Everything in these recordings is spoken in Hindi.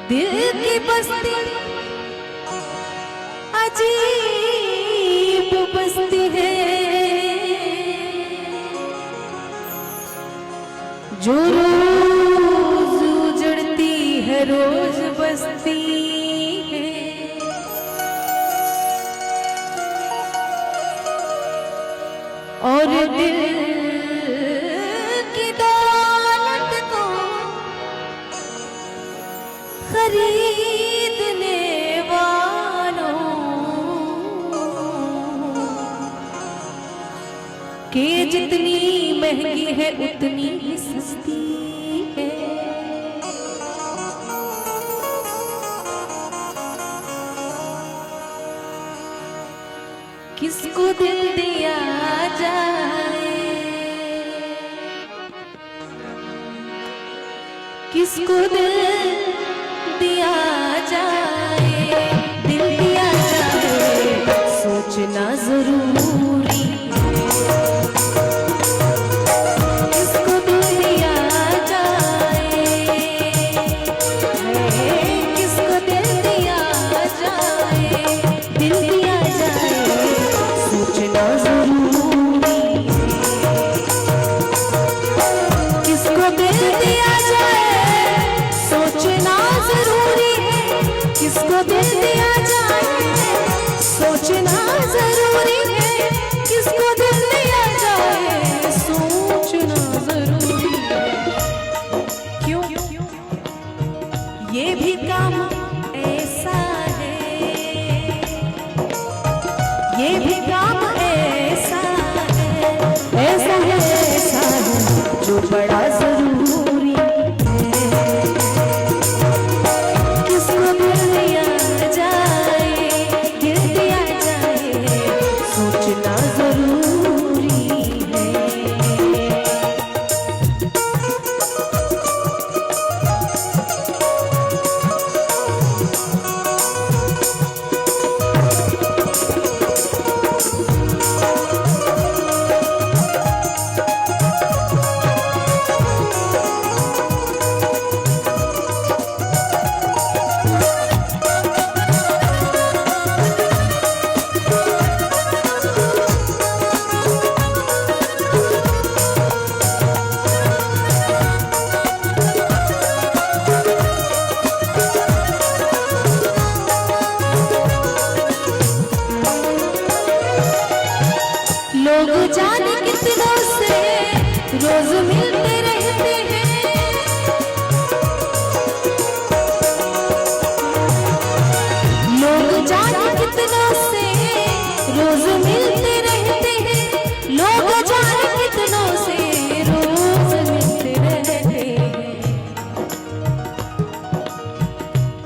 दिल की बस्ती अजीब बस्ती है, जो रोज उजड़ती है रोज बस्ती है। और दिल की दौलत को खरीदने वालों के जितनी महंगी है उतनी ही सस्ती है। किसको दिल दिया जाए, किसको दिल दिया जाए, दिल दिया जाए सोचना जरूरी। किसको दिल दिया जाए, किसको दिल दिया जाए, दिल दिया जाए सोचना जरूरी। किसको दिल दिया जाए सोचना जरूरी है, किसको दिल दिया जाए सोचना जरूरी है, किसको दिल दिया जाए सोचना जरूरी है। क्यों ये भी काम ऐसा है, ये भी काम ऐसा है, ऐसा है, ऐसा है जो बड़ा जरूरी है। किसको दिल दिया जाए, दिल दिया जाए सोचना जरूरी है। लोग जाने कितनों से रोज मिलते रहते हैं, लोग जाने कितनों से रोज मिलते रहते हैं, लोग जाने कितनों से रोज मिलते रहते हैं।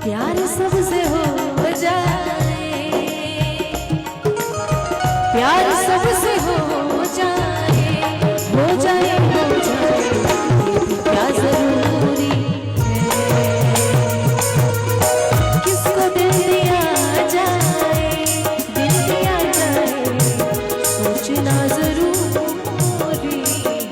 प्यार सबसे हो जाए, प्यार सबसे हो जाए, हो जाए, हो जाए क्या जरूरी है। किसको दिल दिया जाए, दिल दिया जाए सोचना जरूरी है।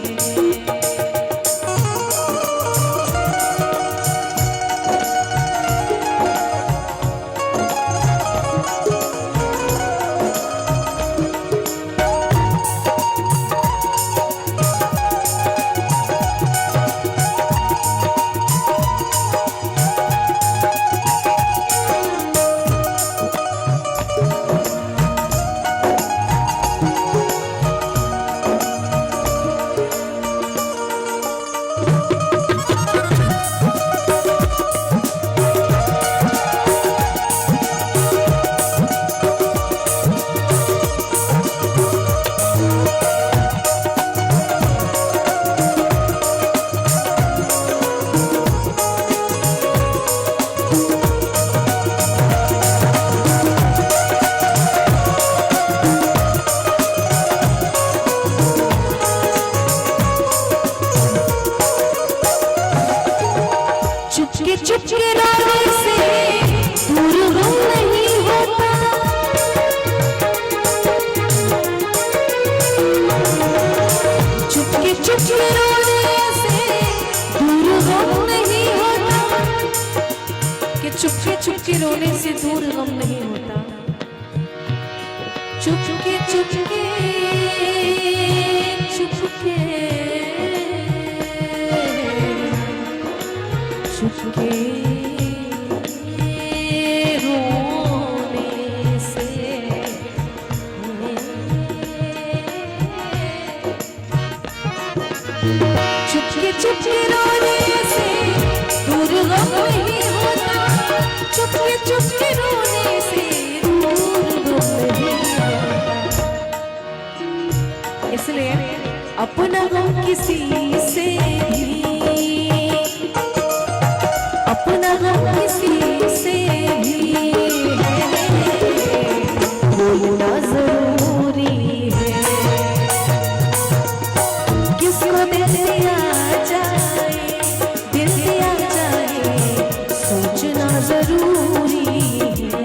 चुपके रोने से दूर गम नहीं होता, चुपके रोने से दूर गम नहीं होता। चुपके चुपके रोने से दूर गम नहीं होता। चुपके चुपके चुपके चुपके रोने से चुपके चुपके रोने से दूर गम नहीं होता। चुपके चुपके रोने से दूर गम नहीं होता। इसलिए अपना गम किसी से भी, अपना गम किसी से भी बोलना जरूरी है। किसको दिल दिया जाए, दिल दिया जाए, सोचना जरूरी है।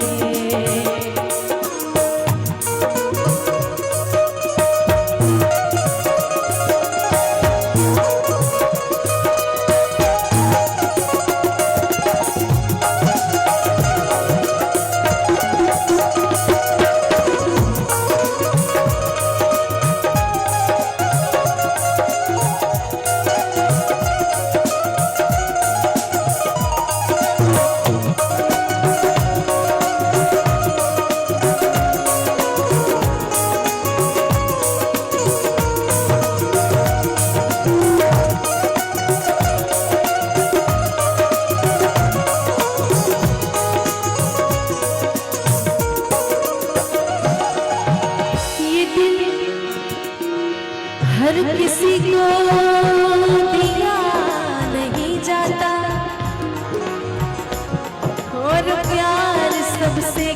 हर किसी को दिया नहीं जाता और प्यार सबसे